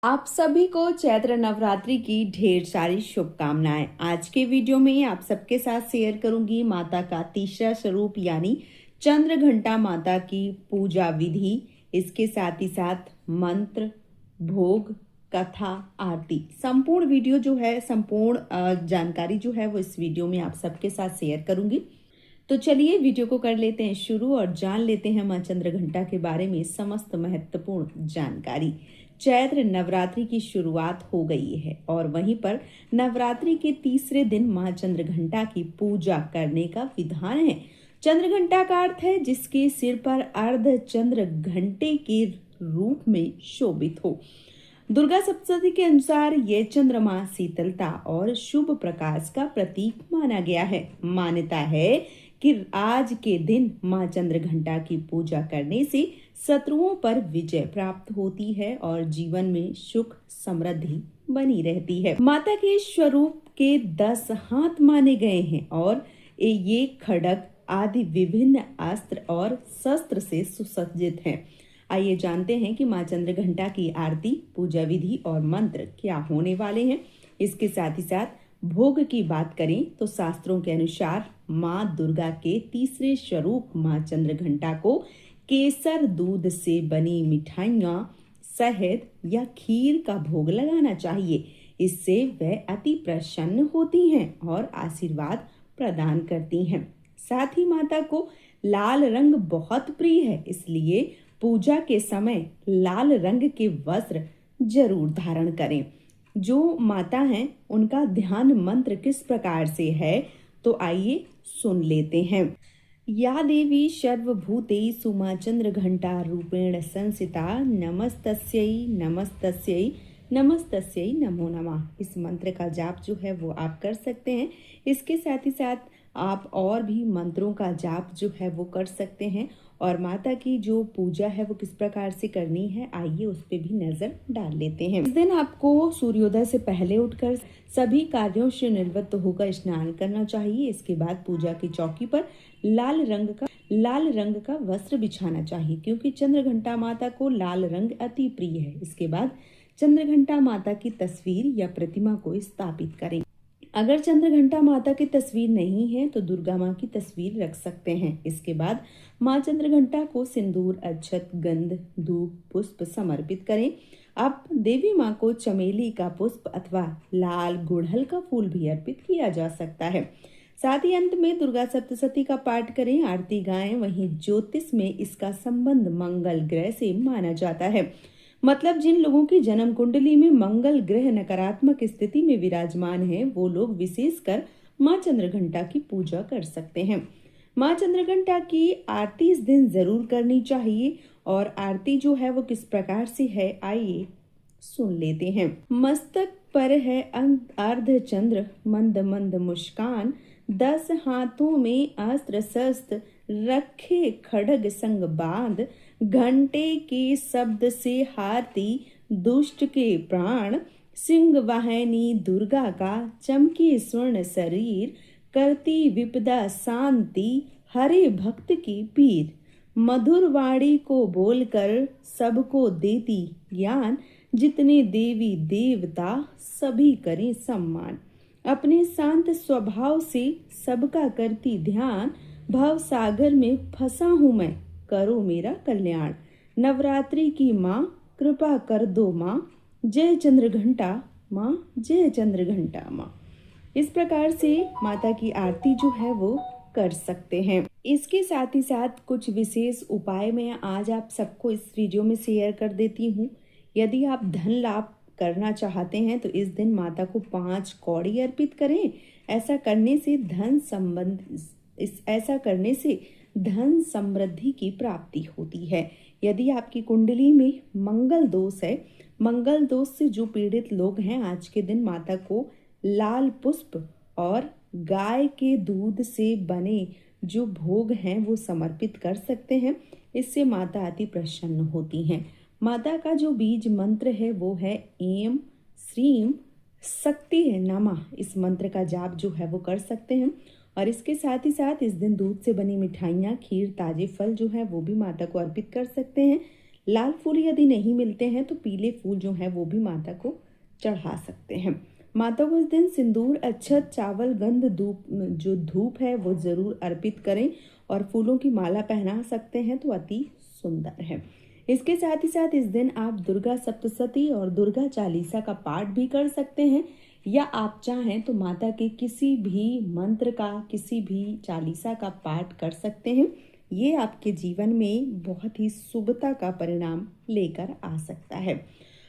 आप सभी को चैत्र नवरात्रि की ढेर सारी शुभकामनाएं। आज के वीडियो में आप सबके साथ शेयर करूंगी माता का तीसरा स्वरूप यानी चंद्र घंटा माता की पूजा विधि। इसके साथ ही साथ मंत्र, भोग, कथा, आरती, संपूर्ण वीडियो जो है संपूर्ण जानकारी जो है वो इस वीडियो में आप सबके साथ शेयर करूंगी। तो चलिए वीडियो को कर लेते हैं शुरू और जान लेते हैं मां चंद्र घंटा के बारे में समस्त महत्वपूर्ण जानकारी। चैत्र नवरात्रि की शुरुआत हो गई है और वहीं पर नवरात्रि के तीसरे दिन मां चंद्र घंटा की पूजा करने का विधान है। चंद्र घंटा का अर्थ है जिसके सिर पर अर्ध चंद्र घंटे के रूप में शोभित हो। दुर्गा सप्तशती के अनुसार ये चंद्रमा शीतलता और शुभ प्रकाश का प्रतीक माना गया है। मान्यता है कि आज के दिन मां चंद्र घंटा की पूजा करने से शत्रुओं पर विजय प्राप्त होती है और जीवन में सुख समृद्धि बनी रहती है। माता के स्वरूप के 10 हाथ माने गए हैं और ये खड्ग आदि विभिन्न अस्त्र और शस्त्र से सुसज्जित हैं। आइए जानते हैं कि मां चंद्र घंटा की आरती, पूजा विधि और मंत्र क्या होने वाले हैं। इसके साथ ही साथ भोग की बात करें तो शास्त्रों के अनुसार मां दुर्गा के तीसरे स्वरूप मां चंद्र घंटा को केसर दूध से बनी मिठाइयाँ, शहद या खीर का भोग लगाना चाहिए। इससे वह अति प्रसन्न होती हैं और आशीर्वाद प्रदान करती हैं। साथ ही माता को लाल रंग बहुत प्रिय है, इसलिए पूजा के समय लाल रंग के वस्त्र जरूर धारण करें। जो माता हैं उनका ध्यान मंत्र किस प्रकार से है तो आइए सुन लेते हैं। या देवी सर्वभूतेषु मां चंद्र घंटा रूपेण संस्थिता नमस्तस्यै नमस्तस्यै नमस्तस्यै नमो नमः। इस मंत्र का जाप जो है वो आप कर सकते हैं। इसके साथ ही साथ आप और भी मंत्रों का जाप जो है वो कर सकते हैं और माता की जो पूजा है वो किस प्रकार से करनी है आइए उस पे भी नजर डाल लेते हैं। इस दिन आपको सूर्योदय से पहले उठकर सभी कार्यों से निवृत्त होकर स्नान करना चाहिए। इसके बाद पूजा की चौकी पर लाल रंग का वस्त्र बिछाना चाहिए क्योंकि चंद्र घंटा माता को लाल रंग अति प्रिय है। इसके बाद चंद्र घंटा माता की तस्वीर या प्रतिमा को स्थापित करें। अगर चंद्र घंटा माता की तस्वीर नहीं है तो दुर्गा माँ की तस्वीर रख सकते हैं। इसके बाद माँ चंद्र घंटा को सिंदूर, अक्षत, गंध, धूप, पुष्प समर्पित करें। अब देवी माँ को चमेली का पुष्प अथवा लाल गुड़हल का फूल भी अर्पित किया जा सकता है। साथ ही अंत में दुर्गा सप्तशती का पाठ करें, आरती गाएं। वहीं ज्योतिष में इसका संबंध मंगल ग्रह से माना जाता है। मतलब जिन लोगों की जन्म कुंडली में मंगल ग्रह नकारात्मक स्थिति में विराजमान है वो लोग विशेषकर मां चंद्र घंटा की पूजा कर सकते हैं। मां चंद्र घंटा की आरती इस दिन जरूर करनी चाहिए और आरती जो है वो किस प्रकार से है आइए सुन लेते हैं। मस्तक पर है अर्ध चंद्र, मंद मंद मुस्कान, 10 हाथों में अस्त्र शस्त्र, रखे खड्ग संग बांध, घंटे के शब्द से हारती दुष्ट के प्राण, सिंह वाहिनी दुर्गा का चमके स्वर्ण शरीर, करती विपदा शांति, हरे भक्त की पीर, मधुर वाणी को बोलकर सबको देती ज्ञान, जितने देवी देवता सभी करें सम्मान, अपने शांत स्वभाव से सबका करती ध्यान, भव सागर में फंसा हूं मैं, करो मेरा कल्याण, नवरात्रि की माँ कृपा कर दो माँ, जय चंद्र घंटा माँ, जय चंद्र घंटा माँ। इस प्रकार से माता की आरती जो है वो कर सकते हैं। इसके साथ ही साथ कुछ विशेष उपाय मैं आज आप सबको इस वीडियो में शेयर कर देती हूँ। यदि आप धन लाभ करना चाहते हैं तो इस दिन माता को 5 कौड़ी अर्पित करें। ऐसा करने से धन समृद्धि की प्राप्ति होती है। यदि आपकी कुंडली में मंगल दोष है, मंगल दोष से जो पीड़ित लोग हैं आज के दिन माता को लाल पुष्प और गाय के दूध से बने जो भोग हैं वो समर्पित कर सकते हैं। इससे माता अति प्रसन्न होती हैं। माता का जो बीज मंत्र है वो है ऐं श्रीं शक्ति है नमः। इस मंत्र का जाप जो है वो कर सकते हैं और इसके साथ ही साथ इस दिन दूध से बनी मिठाइयाँ, खीर, ताजे फल जो है वो भी माता को अर्पित कर सकते हैं। लाल फूल यदि नहीं मिलते हैं तो पीले फूल जो है वो भी माता को चढ़ा सकते हैं। माता को इस दिन सिंदूर, अक्षत, चावल, गंध, धूप है वो जरूर अर्पित करें और फूलों की माला पहना सकते हैं तो अति सुंदर है। इसके साथ ही साथ इस दिन आप दुर्गा सप्तशती और दुर्गा चालीसा का पाठ भी कर सकते हैं, या आप चाहें तो माता के किसी भी मंत्र का, किसी भी चालीसा का पाठ कर सकते हैं। ये आपके जीवन में बहुत ही शुभता का परिणाम लेकर आ सकता है।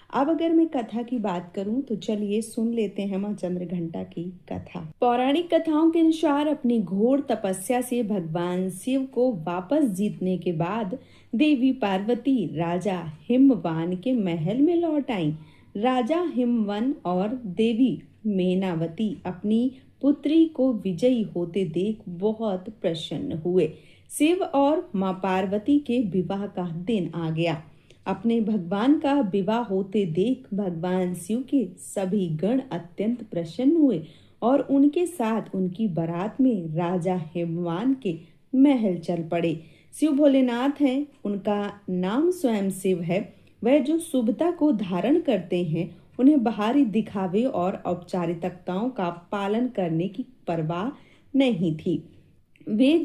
अब अगर मैं कथा की बात करूं तो चलिए सुन लेते हैं मां चंद्रघंटा की कथा। पौराणिक कथाओं के अनुसार अपनी घोर तपस्या से भगवान शिव को वापस जीतने के बाद देवी पार्वती राजा हिमवान के महल में लौट आईं। राजा हिमवन और देवी मेनावती अपनी पुत्री को विजयी होते देख बहुत प्रसन्न हुए। शिव और मां पार्वती के विवाह का दिन आ गया। अपने भगवान का विवाह होते देख भगवान शिव के सभी गण अत्यंत प्रसन्न हुए और उनके साथ उनकी बारात में राजा हिमवान के महल चल पड़े। शिव भोलेनाथ हैं, उनका नाम स्वयं शिव है। वह जो शुभता को धारण करते हैं, उन्हें बाहरी दिखावे और औपचारिकताओं का पालन करने की परवाह नहीं थी। वे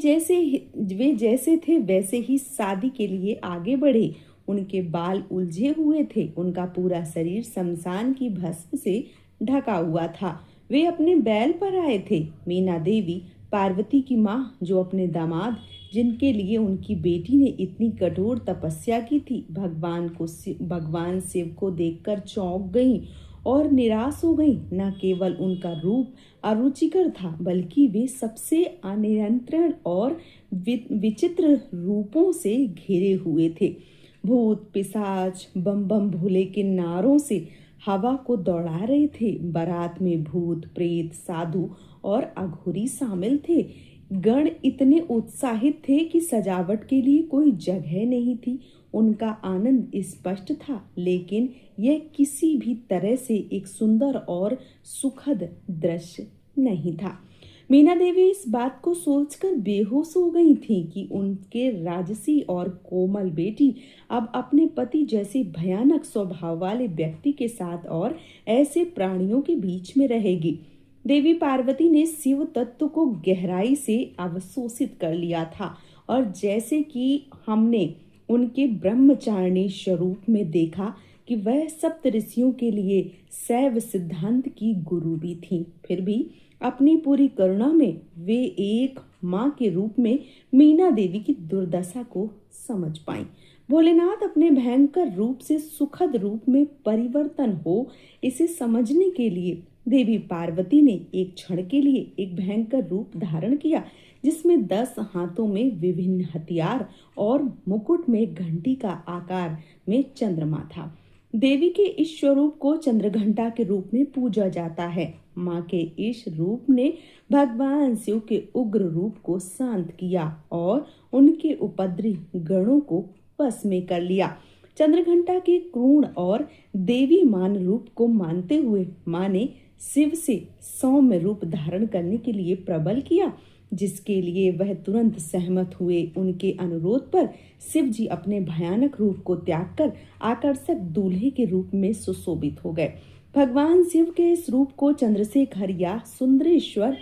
जैसे थे वैसे ही शादी के लिए आगे बढ़े। उनके बाल उलझे हुए थे, उनका पूरा शरीर शमशान की भस्म से ढका हुआ था। वे अपने बैल पर आए थे। मीना देवी, पार्वती की माँ, जो अपने दामाद, जिनके लिए उनकी बेटी ने इतनी कठोर तपस्या की थी, भगवान शिव को देखकर चौंक गईं और निराश हो गईं। न केवल उनका रूप अरुचिकर था, बल्कि वे सबसे अनियंत्रण और विचित्र रूपों से घिरे हुए थे। भूत, पिशाच, बम बम भोले के नारों से हवा को दौड़ा रहे थे। बारात में भूत, प्रेत, साधु और अघोरी शामिल थे। गण इतने उत्साहित थे कि सजावट के लिए कोई जगह नहीं थी। उनका आनंद स्पष्ट था, लेकिन यह किसी भी तरह से एक सुंदर और सुखद दृश्य नहीं था। मीना देवी इस बात को सोचकर बेहोश हो गई थी कि उनके राजसी और कोमल बेटी अब अपने पति जैसे भयानक स्वभाव वाले व्यक्ति के साथ और ऐसे प्राणियों के बीच में रहेगी। देवी पार्वती ने शिव तत्व को गहराई से अवशोषित कर लिया था और जैसे कि हमने उनके ब्रह्मचारिणी स्वरूप में देखा कि वह सप्त ऋषियों के लिए शैव सिद्धांत की गुरु भी थी, फिर भी अपनी पूरी करुणा में वे एक माँ के रूप में मीना देवी की दुर्दशा को समझ पाईं। भोलेनाथ अपने भयंकर रूप से सुखद रूप में परिवर्तन हो, इसे समझने के लिए देवी पार्वती ने एक क्षण के लिए एक भयंकर रूप धारण किया, जिसमें 10 हाथों में विभिन्न हथियार और मुकुट में घंटी का आकार में चंद्रमा था। देवी के इस स्वरूप को चंद्रघंटा के रूप में पूजा जाता है। माँ के इस रूप ने भगवान शिव के उग्र रूप को शांत किया और उनके उपद्रवी गणों को वश में कर लिया। चंद्रघंटा के क्रूर और देवी मान रूप को मानते हुए माँ ने शिव से सौम्य रूप धारण करने के लिए प्रबल किया, जिसके लिए वह तुरंत सहमत हुए। उनके अनुरोध पर शिव जी अपने भयानक रूप को त्याग कर आकर्षक दूल्हे के रूप में सुशोभित हो गए। भगवान शिव के इस रूप को चंद्रशेखर या सुंदरेश्वर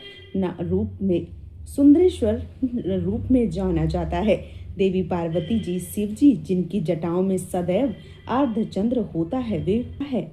रूप में जाना जाता है। देवी पार्वती जी, शिव जी, जिनकी जटाओं में सदैव अर्धचंद्र होता है, वे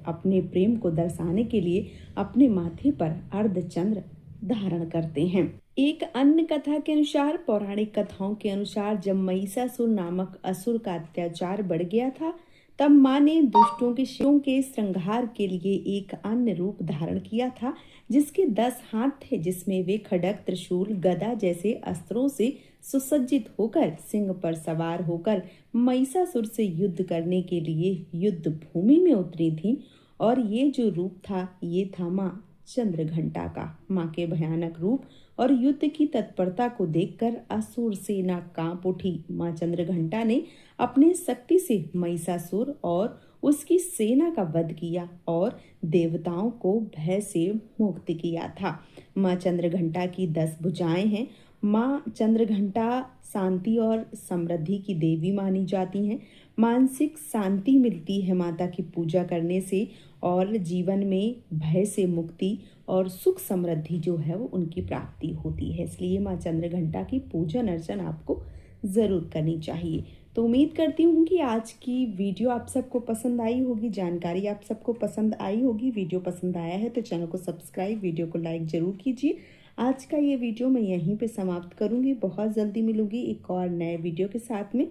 अपने प्रेम को दर्शाने के लिए अपने माथे पर अर्धचंद्र धारण करते हैं। एक अन्य कथा के अनुसार, पौराणिक कथाओं के अनुसार, जब महिषासुर नामक असुर का अत्याचार बढ़ गया था, तब माँ ने दुष्टों के शिवों के संहार के लिए एक अन्य रूप धारण किया था, जिसके 10 हाथ थे, जिसमें वे खड्ग, त्रिशूल, गदा जैसे अस्त्रों से सुसज्जित होकर सिंह पर सवार होकर महिषासुर से युद्ध करने के लिए युद्ध भूमि में उतरी थी। और ये जो रूप था, ये था माँ चंद्रघंटा का। माँ के भयानक रूप और युद्ध की तत्परता को देखकर असुर सेना कांप उठी। माँ चंद्रघंटा ने अपनी शक्ति से महिषासुर और उसकी सेना का वध किया और देवताओं को भय से मुक्त किया था। माँ चंद्रघंटा की 10 भुजाएं हैं। माँ चंद्रघंटा शांति और समृद्धि की देवी मानी जाती हैं। मानसिक शांति मिलती है माता की पूजा करने से, और जीवन में भय से मुक्ति और सुख समृद्धि जो है वो उनकी प्राप्ति होती है। इसलिए माँ चंद्रघंटा की पूजन अर्चन आपको ज़रूर करनी चाहिए। तो उम्मीद करती हूँ कि आज की वीडियो आप सबको पसंद आई होगी, जानकारी आप सबको पसंद आई होगी। वीडियो पसंद आया है तो चैनल को सब्सक्राइब, वीडियो को लाइक ज़रूर कीजिए। आज का ये वीडियो मैं यहीं पे समाप्त करूँगी। बहुत जल्दी मिलूंगी एक और नए वीडियो के साथ में।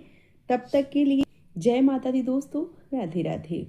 तब तक के लिए जय माता दी दोस्तों, राधे राधे।